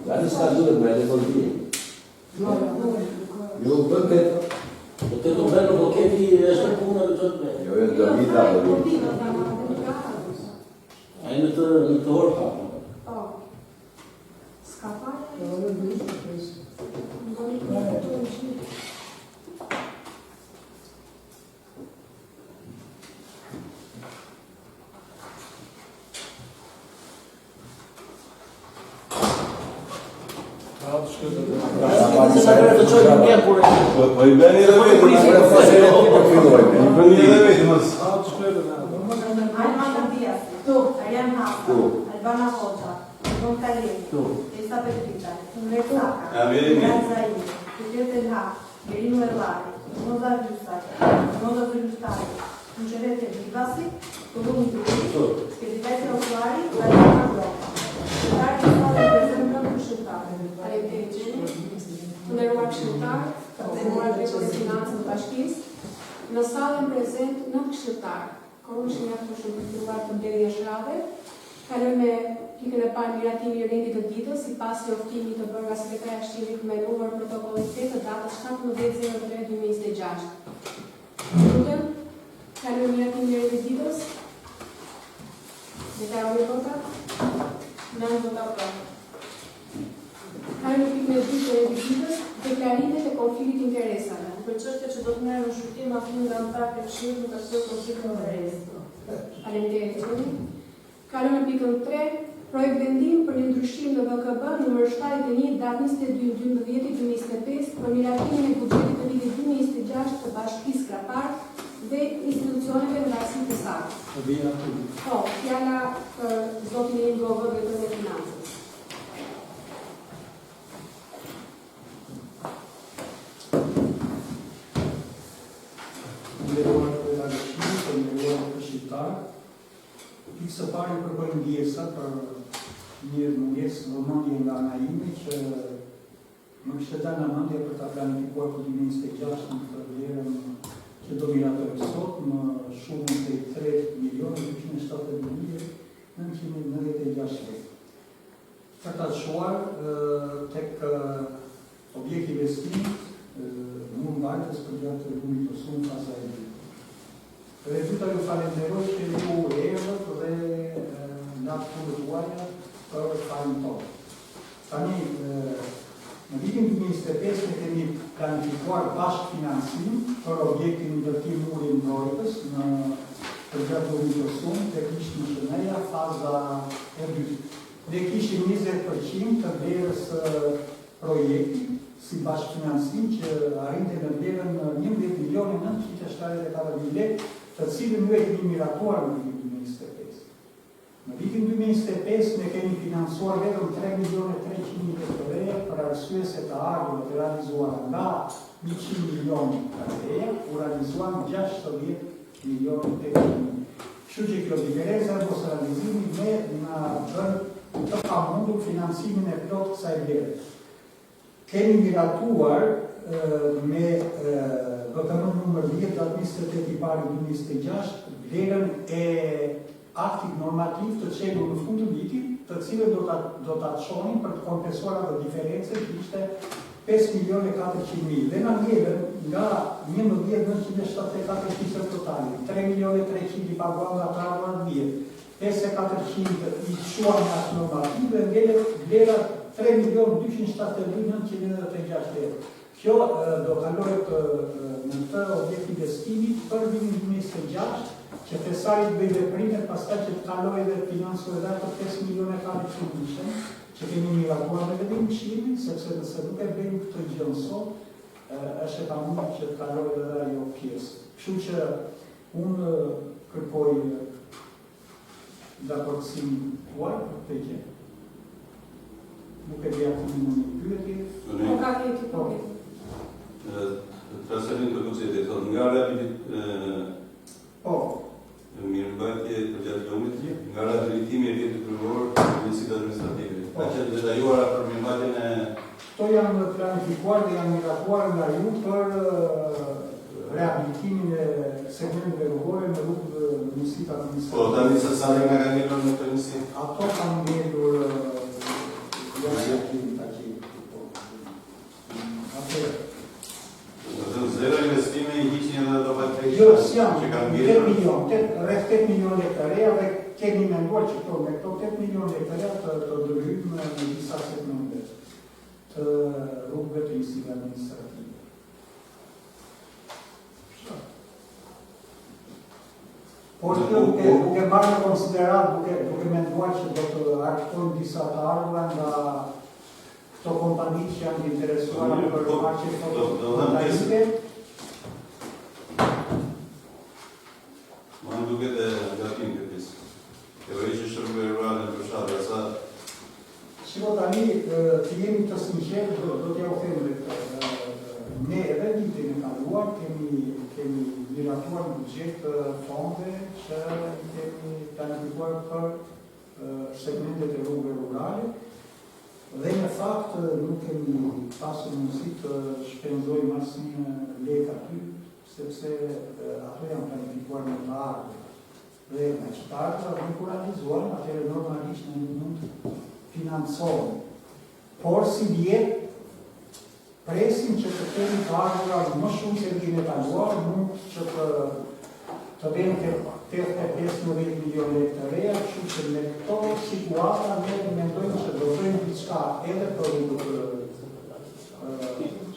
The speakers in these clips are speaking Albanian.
Dar sta due belle così. Io perché potete bello perché è sempre una di tutte. Io ho già vita. Hai un torpa. Oh. Scapare. Poi bene da vedi, ma Arianna Hafta, Albana Hoxha, Don Kalim, Esta Petrita, Umre Saka, Ranzaini, Kudjet Elha, Merino Erlari, Moza Giustari, Mucerete Vivasi, Columi Duri, Speditati Oculari, Arianna Blocca. Secretar de Estado da Presidente do Këshilltar. Të nderuar këshilltar, të nderuar drejtori i financave të bashkisë, në sallën prezent 9 këshilltar. Korum Shinjak të shumë përfituar të mbledhjes shrave. Kalojmë me pikën e parë miratimi i rendit të ditës, sipas njoftimit të bërë nga Sekretarja e Këshillit me numër protokollit 8 të datës 17/03/2026. Lutem, kalojmë miratimi i rendit të ditës. Deklaroj vota. Në vota për. Kalojmë pikën e dytë të rendit të ditës, deklarimet e konfliktit të interesave. Për çështje që do të merren në shqyrtim afrim nga anëtarët e Këshillit në të konfliktit të interesave. Faleminderit. Kalojmë pikën 3, projekt vendim për një ndryshim në VKB numër 71 datë 22/12/2025 për miratimin e buxhetit të vitit 2026 të Bashkisë Krapar dhe institucioneve nga si të saktë. Po, fjala për zotin e Indrovë, drejtori i financave. Pikë së pari përkojnë ndjesa për një mungesë vëmendje nga ana ime që më kishte dhënë mendje për ta planifikuar për 2026 në të vlerën që do miratojë sot më shumë se 3.270.996 lekë. Për ta çuar tek objekti investimit mund mbajtës për gjatë rrugit të sumë pasa e ditë. Rezulta ju falenderoj që ju erdhët dhe nga punët tuaja për fajnë tonë. Tani, në vitin 2025 ne kemi planifikuar bashkë financim për objektin ndërtim muri mbrojtës në përgjatë rrugit të sumë të kishë në Shëneja faza e dytë. Ne kishim 20% të vlerës projektit si bashkë financim që arrinte në vlerën 11.974.000 lekë, të cilën ju e kemi miratuar në vitin 2025. Në vitin 2025 ne kemi financuar vetëm 3.300.000 lekë për arsye se të ardhurën të realizuar nga 100 milion lekë, u realizuan 60 milion lekë. Kështu që kjo diferenca ose realizimi ne na bën të pamundur financimin e plot kësaj vlere. Kemi miratuar me VKB numër 10 datë 28/01/2026 vlerën e aktit normativ të çelur në fund të vitit, të cilën do ta çonin për të kompensuar atë diferencë që ishte 5.400.000 dhe na ngelen nga 11.974 fiset totale, 3.300.000 i paguam nga të ardhurat vjetë, 5.400 i çuan nga akti normativ dhe ngelen vlera 3.272.996 lekë. Kjo do kalohet në të objekt investimit për vitin 2026, që thesarit bëj veprimet, pastaj që të kaloj dhe financoj dhe për 5 milione lekë që kemi miratuar dhe vetëm Këshilli, sepse nëse nuk e bëjmë këtë gjë sot, është e pamundur që të kaloj dhe ajo pjesë. Kështu që unë kërkoj dakordësim tuaj për këtë gjë. Nuk e bëja të një pyetje. Po ka këtë, po këtë. Transferim të buxhetit, nga mirëmbajtje për gjatë lumit, nga drejtimi i vjetit kryeror të Ministrisë Administrative. Ka qenë detajuara për mirëmbajtjen e... Këto janë planifikuar dhe janë miratuar nga ju për rehabilitimin e segmenteve rrugore në rrugë Ministrisë Administrative. Po, tani sa nga ka ngelur në të njësi? Ato kanë ngelur gjërës janë që kanë 8 ngjitur. milion, rreth 8 milion lekë dhe kemi menduar që këto me këto 8 milion lekë të dërhyjmë në disa segmente të rrugëve të njësive administrative. Por duke marrë në konsiderat, duke menduar që do të arktojnë disa të ardhura nga këto kompanit që janë interesuar për marqe fotovoltaike. Ma në duket e gjatim këtis. Teori që shërbe rurale në përshatë, asa... Shiko tani, të jemi të sinqerë, do t'ja u them dhe këtë. Ne edhe vitin e kaluar kemi miratuar në buxhet fonde që kemi planifikuar për segmentet e rrugëve rurale dhe në fakt nuk kemi pasur mundësi të shpenzojmë asnjë lekë aty, sepse ato janë planifikuar me të ardhurën. Dhe me që të ardhurën nuk u realizuan, atëherë normalisht ne nuk mund të financohemi. Por si vjet presim që të kemi të ardhura më shumë se vitin e kaluar, mund që të vëmë 85 milion lekë të reja, kështu që me këto situata ne mendojmë që do bëjmë diçka edhe për rrugët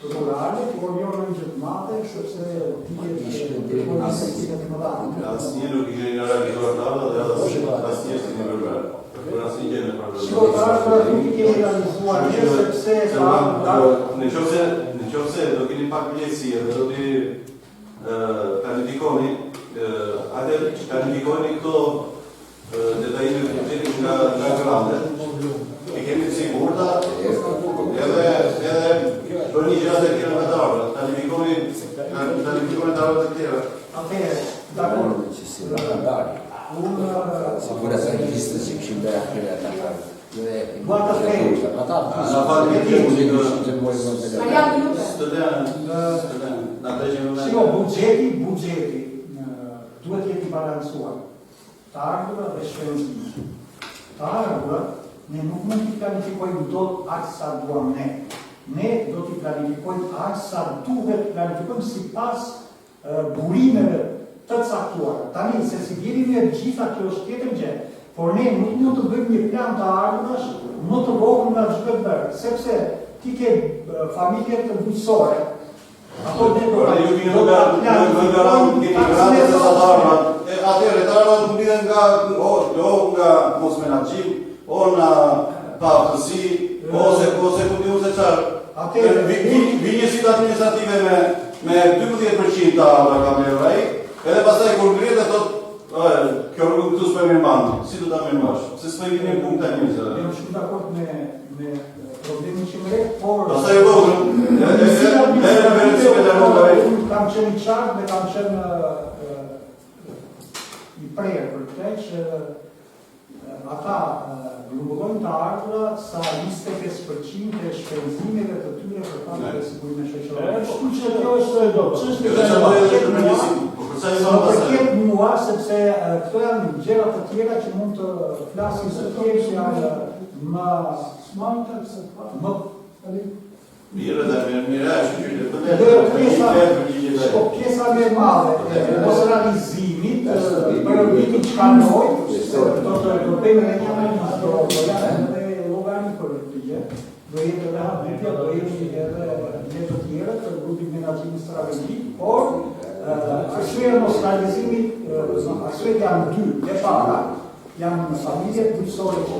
rurale, por jo në gjë të madhe, sepse dihet investimet më dha. Asnjë nuk i keni realizuar të ardha dhe asnjë si në rurale. Për asnjë gjë në parë. Shiko të ardhura nuk i kemi realizuar ne, sepse në qofse do keni pak mjekësi dhe do t'i planifikoni, atëherë planifikoni këto detajime të buxhetit nga grandet. E kemi të sigurta edhe për një gjërat e tjera me të ardhura. Planifikoni të ardhura të tjera. Atëherë, Sicura se regista si ci dà quella da guarda frente. Shiko, buxheti duhet jeti balancuar. Të ardhura dhe shpenzime. Të ardhura ne nuk mund t'i planifikojmë dot aq sa duam ne. Ne do t'i planifikojmë aq sa duhet planifikojmë sipas burimeve të caktuar. Tani, se si vjeri me gjitha kjo është tjetër gjë, por ne nuk mund të bëjmë një plan të ardhurash më të vogël nga çdo bërë, sepse ti ke familje të bujqësore. Ato ne do atëherë të ardhurat nuk lidhen nga mos menaxhim, o nga paaftësi, ose ku se çfarë. Vinje si administrative me 12% të ardhura ka merrur ai. Edhe pastaj kur ngrihet e thot, kjo rrugë këtu s'po e mirë mban. Si do ta mirëmbash? Se s'po i vini në punë tani. Jam shumë dakord me problemin që më por pastaj kam qenë i qartë dhe kam qenë i prerë për këtë që ata grumbullojnë të ardhura sa 25% e shpenzimeve të tyre për pamë dhe sigurime shoqërore. Kështu që kjo është Më përket mua, sepse këto janë gjëra të tjera që mund të flasim së tjerë që janë pjesa me madhe ose realizimit për vitin që kanoj, do të bëjmë dhe një analizë, do janë dhe logani për të gjë, do jetë edhe habitja, do jetë edhe të tjera të grupit menaxhimit strategjik, por arsyeja mos realizimit, arsyet janë dy, e para, janë familjet bujqësore që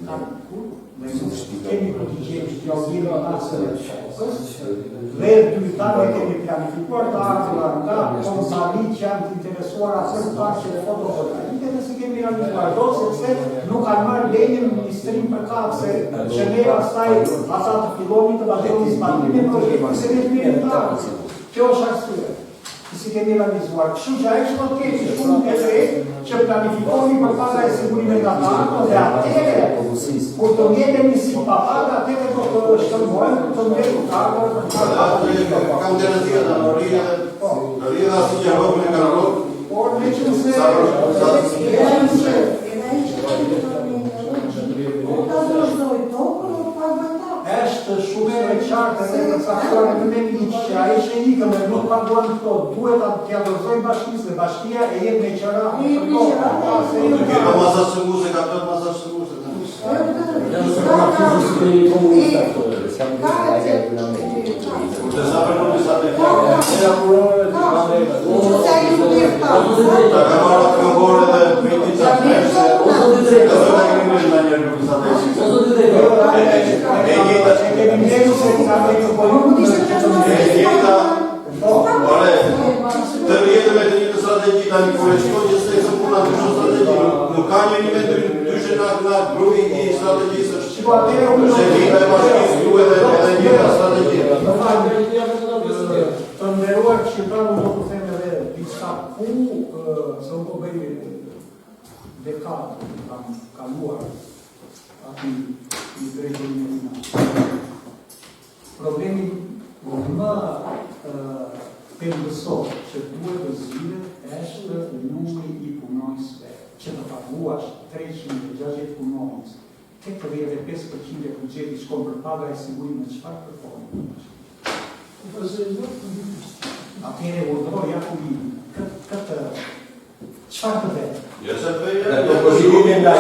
kanë kemi përgjigje që t'ja udhëllojmë taksën e shokës, dhe dyta ne kemi planifikuar të ardhura nga kompani që janë të interesuar asaj parçe fotovoltaike dhe si kemi realizuar dot sepse nuk kanë marrë lejen në ministrin për kapse që ne pastaj ata të fillojnë të vazhdojnë zbatimin e projektit se ne kemi të. Kjo është arsye. Si kemi realizuar. Kështu që ai që do të ketë shumë e drejtë që planifikoni për paga e sigurime nga banko dhe atëherë kur të ngetemi si papaga atëherë do të shkëmbojmë të mbledhur kargën për paga. Kam garantia në rrida si që rrogën e kargën. Por me që nëse është shumë e qartë edhe përcaktuar në ligj që ai që ikën dhe nuk paguan këto, duhet t'ia dorëzojnë bashkisë dhe bashkia e jep me qira. Ka masa shënguse, ka plot masa shënguse. Kurse sa për komisat e të rjetë me të një strategi tani kur e shkoj që s'e puna të shumë strategi. Nuk ka një nivel ndryshe nga grupi I strategjisë është. Se vita e bashkisë duhet edhe një strategi. Të nderuar shqiptarë, unë do të them edhe diçka ku se unë po bëj dekadë kam kaluar aty në drejtimin e Rinat. Problemi më pendësor që duhet të zgjidhet është numri I punonjësve. Që të paguash 360 punonjës, 85% e buxhetit shkon për paga e sigurimit, çfarë kërkon? Atëherë urdhëroj Jakubin, këtë çfarë të vetë? Jo se të vetë, të pozitimin nga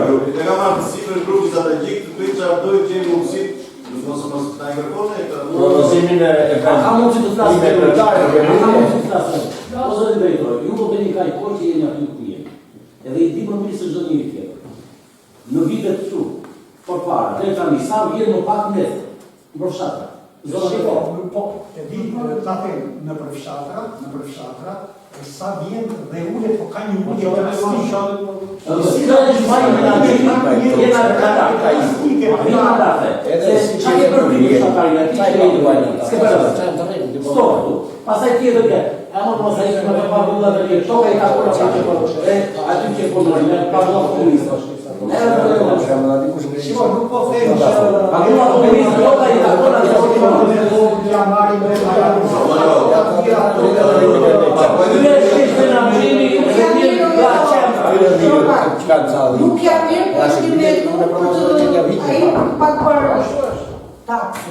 grupit. E ka marrë sipër grupi strategjik të bëjë çfarë dojë që mundësit, mos ta kërkone propozimin e ka mundësi të flasë me kryetarin, ka mundësi të flasë. O zoti drejtor, ju po bëni kaq kohë që jeni aty ku jeni. Edhe I di më mirë se çdo njeri tjetër. Në vitet këtu, përpara, deri tani sa vjen më pak net në përfshatra. Po, e di ta them në përfshatra, sa vjen dhe ulet po ka një ulje drastike. Si do të shpajmë në Amerikë, jena në Katar, ka istike, vina dafe. Se çka ke bërë në Katar, ti që e duaj. S'ke bërë. Stop tu. Pastaj tjetër ke. Ama mos ai që më pa vulla të lirë. Toka I ka por që po. Aty që po ndonjë, pa vulla komunist. Shiko, nuk po them që a vulla komunist toka I ka por që nuk ja mirë për ai pak për taksë.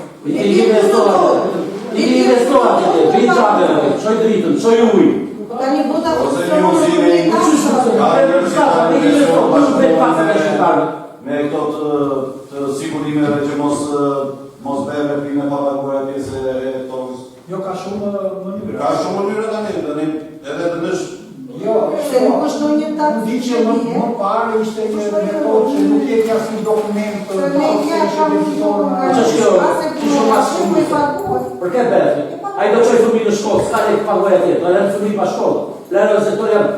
I investoa që të qave, qoj dritën, qoj ujë. Tani vota ose limuzine, me këto të sigurimeve që mos beve prime papaguar pjesë e tokës. Jo, ka shumë mënyra. Ka shumë mënyra tani, edhe të nësh. Jo, se nuk është ndonjë taksë. Di që më parë ishte një metodë që nuk jeti asnjë dokument të për këtë bërë, a I do qoj fëmi në shkollë, s'ka le paguaj atjetë, do lërë fëmi pa shkollë, lërë në sektor jam.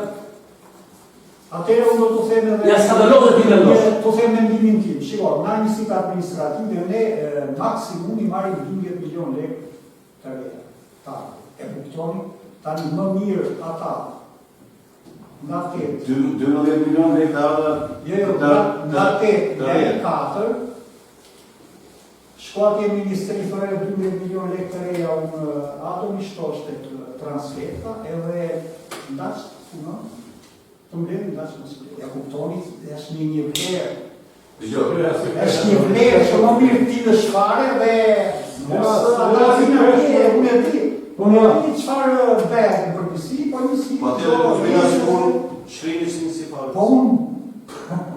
Atëherë unë do të them edhe... Ja skandalozë ti mendosh. Do them mendimin tim. Shiko, në njësit administrative ne maksimum I marrim 12 milion lekë të reja. Ta e kuptoni, tani më mirë ata nga 8. 12 milion lekë të ardha... Jo, nga 8 dhe 4, shkuatje Ministri fare 12 milion lekë të reja unë ato mi shtoshte transferta edhe ndaqë, të mbledhë ndaqë më së ja kuptoni, është një vlerë. Është një vlerë që më mirë ti dhe shfare dhe ata zina unë e di. Po në një qfarë bërë në përpësi, po një si... Po atërë kur zbina sigur, shrini si një si farë. Po unë...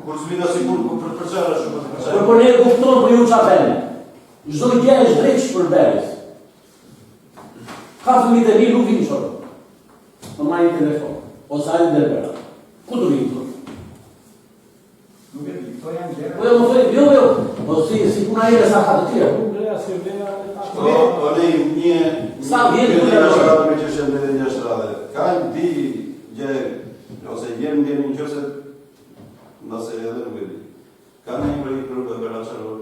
Kur zbina sigur, për qërë shumë për qërë. Por ne kupton për ju qa bërë. Çdo gjë është drejt për berës. Ka fëmijët e mi nuk vinë shorë. Më marrin telefon. Ose ajë në dërbera. Ku të vinë të? Nuk e di, to janë gjera. Po jo më thëjë, jo. Po si puna ire sa ka të tjera. Po ne një... Sa vjetë të një shradë me që shenë dhe një shradë. Ka një di gjë, ose jenë një një qëse, nëse edhe nuk e di. Ka një për bëra qarë.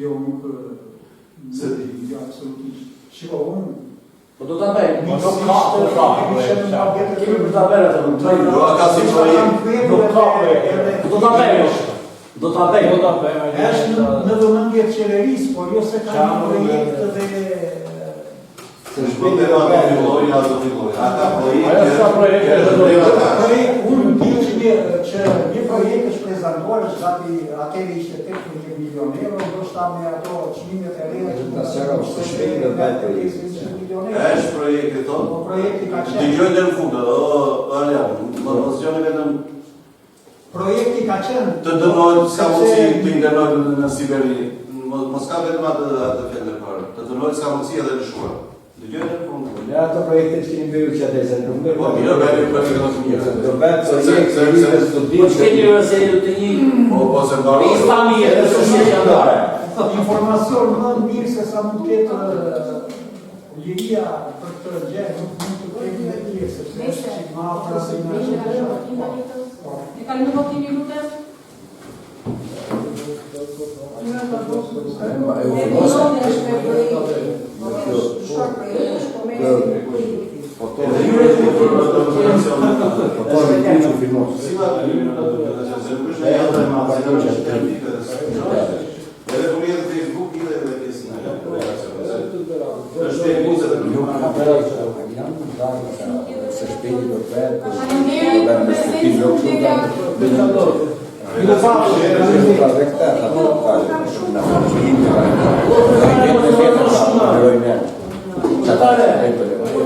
Jo, nuk... Se di. Jo, absolutisht. Shiko, unë... Po do ta bëj. Po do ka. Kemi për ta bërë atë. Do ka si çfarë? Do ta bëj. Do ta bëj. Është në vëmendje të qeverisë, por jo se ka një projekt dhe Problema do filloj, ja do filloj. Ata Unë di që një projekt është prezentuar, që gati atëri ishte 18 milion euro, ndoshta me ato çmimet e reja që Ta sqaroj se shpejt do bëj projekt. është projekti tonë. Po projekti ka qenë. Dëgjoj deri në fund, Arjan, mos joni vetëm Projekti ka qenë. të dënohet, s'ka mundësi të internohet në Siberi. Mos ka vetëm atë fjallë parë. Të dënohet s'ka mundësi edhe në shkuar. Dëgjoj deri në fund. Ne ato projekte që kemi bërë që atëse nuk bëjmë. Po mirë, bëjmë projekte të mira. Do bëjmë projekt se Po që keni se të një Po se mbaroj. Islami e të societare. Informacion më mirë se sa mund të ketë liria për këtë gjë, nuk mund të kemi në tjerë, sepse është që ma afra se në E kalë në votim një lutet?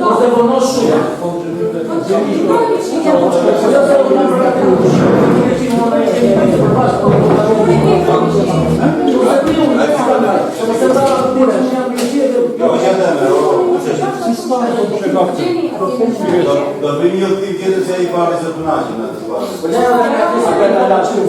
Mos e vonosh shumë. Do bëj një udhtim tjetër se ai pari se tunaqin atë parë. Po ne na kemi sa kanë dashur.